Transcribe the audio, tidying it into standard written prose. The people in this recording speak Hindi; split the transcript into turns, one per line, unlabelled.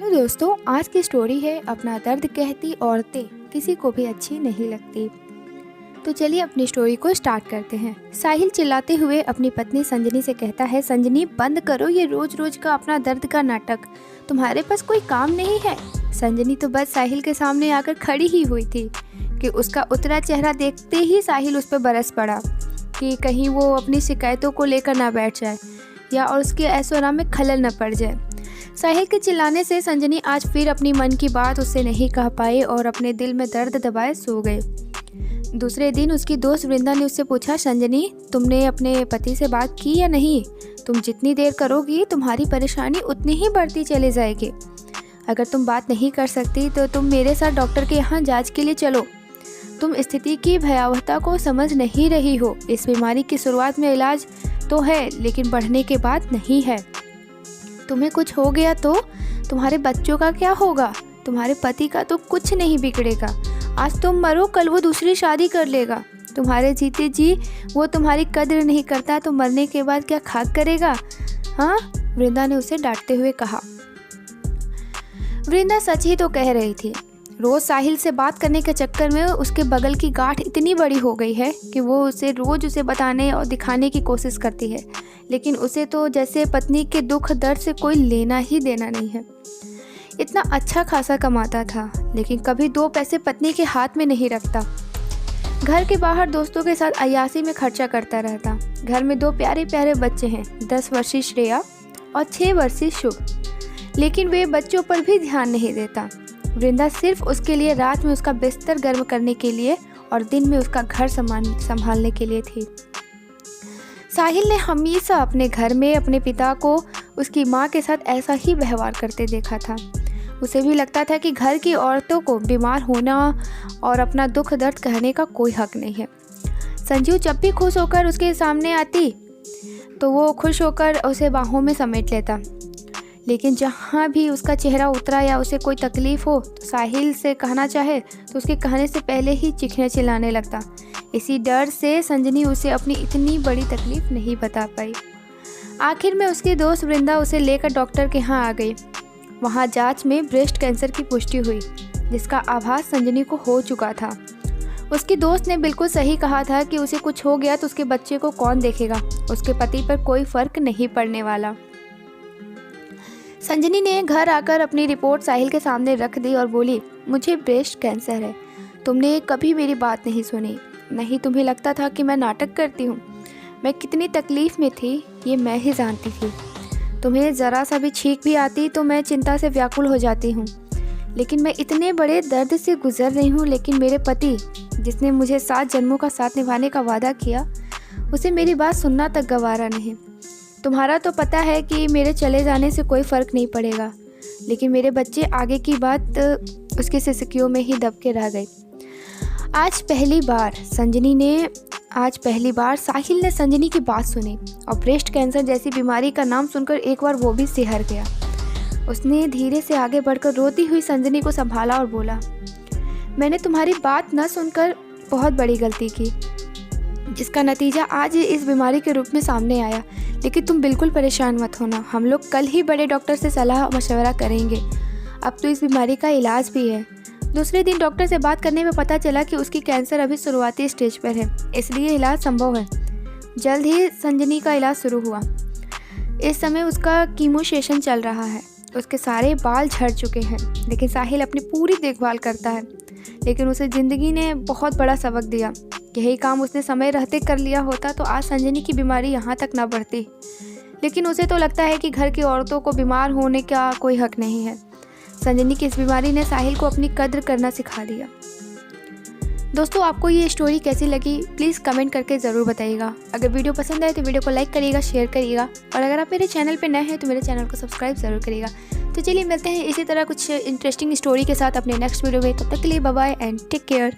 तो दोस्तों आज की स्टोरी है अपना दर्द कहती औरतें किसी को भी अच्छी नहीं लगती। तो चलिए अपनी स्टोरी को स्टार्ट करते हैं। साहिल चिल्लाते हुए अपनी पत्नी संजनी से कहता है, संजनी बंद करो ये रोज रोज का अपना दर्द का नाटक, तुम्हारे पास कोई काम नहीं है। संजनी तो बस साहिल के सामने आकर खड़ी ही हुई थी कि उसका उतरा चेहरा देखते ही साहिल उस पर बरस पड़ा कि कहीं वो अपनी शिकायतों को लेकर ना बैठ जाए या और उसके ऐशो आराम में खलल न पड़ जाए। साहिल के चिल्लाने से संजनी आज फिर अपनी मन की बात उससे नहीं कह पाई और अपने दिल में दर्द दबाए सो गए। दूसरे दिन उसकी दोस्त वृंदा ने उससे पूछा, संजनी तुमने अपने पति से बात की या नहीं? तुम जितनी देर करोगी तुम्हारी परेशानी उतनी ही बढ़ती चली जाएगी। अगर तुम बात नहीं कर सकती तो तुम मेरे साथ डॉक्टर के यहाँ जांच के लिए चलो। तुम स्थिति की भयावहता को समझ नहीं रही हो। इस बीमारी की शुरुआत में इलाज तो है लेकिन बढ़ने के बाद नहीं है। तुम्हें कुछ हो गया तो तुम्हारे बच्चों का क्या होगा? तुम्हारे पति का तो कुछ नहीं बिगड़ेगा। आज तुम मरो कल वो दूसरी शादी कर लेगा। तुम्हारे जीते जी वो तुम्हारी कद्र नहीं करता तो मरने के बाद क्या खाक करेगा? हाँ, वृंदा ने उसे डांटते हुए कहा। वृंदा सच ही तो कह रही थी। रोज़ साहिल से बात करने के चक्कर में उसके बगल की गांठ इतनी बड़ी हो गई है कि वो उसे बताने और दिखाने की कोशिश करती है, लेकिन उसे तो जैसे पत्नी के दुख दर्द से कोई लेना ही देना नहीं है। इतना अच्छा खासा कमाता था लेकिन कभी 2 पैसे पत्नी के हाथ में नहीं रखता। घर के बाहर दोस्तों के साथ अय्यासी में खर्चा करता रहता। घर में 2 प्यारे प्यारे बच्चे हैं, 10 वर्षीय श्रेया और 6 वर्षीय शुभ, लेकिन वे बच्चों पर भी ध्यान नहीं देता। वृंदा सिर्फ उसके लिए रात में उसका बिस्तर गर्म करने के लिए और दिन में उसका घर संभालने के लिए थी। साहिल ने हमेशा अपने घर में अपने पिता को उसकी माँ के साथ ऐसा ही व्यवहार करते देखा था। उसे भी लगता था कि घर की औरतों को बीमार होना और अपना दुख दर्द कहने का कोई हक नहीं है। संजू जब भी खुश होकर उसके सामने आती तो वो खुश होकर उसे बाहों में समेट लेता, लेकिन जहाँ भी उसका चेहरा उतरा या उसे कोई तकलीफ़ हो तो साहिल से कहना चाहे तो उसके कहने से पहले ही चीखने चिल्लाने लगता। इसी डर से संजनी उसे अपनी इतनी बड़ी तकलीफ़ नहीं बता पाई। आखिर में उसकी दोस्त वृंदा उसे लेकर डॉक्टर के यहाँ आ गई। वहाँ जांच में ब्रेस्ट कैंसर की पुष्टि हुई, जिसका आभास संजनी को हो चुका था। उसकी दोस्त ने बिल्कुल सही कहा था कि उसे कुछ हो गया तो उसके बच्चे को कौन देखेगा। उसके पति पर कोई फ़र्क नहीं पड़ने वाला। संजनी ने घर आकर अपनी रिपोर्ट साहिल के सामने रख दी और बोली, मुझे ब्रेस्ट कैंसर है। तुमने कभी मेरी बात नहीं सुनी। नहीं, तुम्हें लगता था कि मैं नाटक करती हूँ। मैं कितनी तकलीफ़ में थी ये मैं ही जानती थी। तुम्हें ज़रा सा भी छींक भी आती तो मैं चिंता से व्याकुल हो जाती हूँ। लेकिन मैं इतने बड़े दर्द से गुजर रही हूँ, लेकिन मेरे पति जिसने मुझे 7 जन्मों का साथ निभाने का वादा किया उसे मेरी बात सुनना तक गवारा नहीं। तुम्हारा तो पता है कि मेरे चले जाने से कोई फ़र्क नहीं पड़ेगा, लेकिन मेरे बच्चे आगे की बात उसके सिसकियों में ही दब के रह गई। आज पहली बार साहिल ने संजनी की बात सुनी और ब्रेस्ट कैंसर जैसी बीमारी का नाम सुनकर एक बार वो भी सिहर गया। उसने धीरे से आगे बढ़कर रोती हुई संजनी को संभाला और बोला, मैंने तुम्हारी बात न सुनकर बहुत बड़ी गलती की, जिसका नतीजा आज इस बीमारी के रूप में सामने आया। लेकिन तुम बिल्कुल परेशान मत होना, हम लोग कल ही बड़े डॉक्टर से सलाह मशवरा करेंगे। अब तो इस बीमारी का इलाज भी है। दूसरे दिन डॉक्टर से बात करने में पता चला कि उसकी कैंसर अभी शुरुआती स्टेज पर है, इसलिए इलाज संभव है। जल्द ही संजनी का इलाज शुरू हुआ। इस समय उसका कीमो सेशन चल रहा है। उसके सारे बाल झड़ चुके हैं, लेकिन साहिल अपनी पूरी देखभाल करता है। लेकिन उसे ज़िंदगी ने बहुत बड़ा सबक दिया। यही काम उसने समय रहते कर लिया होता तो आज संजनी की बीमारी यहाँ तक ना बढ़ती। लेकिन उसे तो लगता है कि घर की औरतों को बीमार होने का कोई हक नहीं है। संजनी की इस बीमारी ने साहिल को अपनी कद्र करना सिखा दिया। दोस्तों, आपको ये स्टोरी कैसी लगी प्लीज़ कमेंट करके ज़रूर बताइएगा। अगर वीडियो पसंद आए तो वीडियो को लाइक करिएगा, शेयर करिएगा और अगर आप मेरे चैनल पर नए हैं तो मेरे चैनल को सब्सक्राइब ज़रूर करिएगा। तो चलिए मिलते हैं इसी तरह कुछ इंटरेस्टिंग स्टोरी के साथ अपने नेक्स्ट वीडियो में। तब तक के लिए bye bye and take care.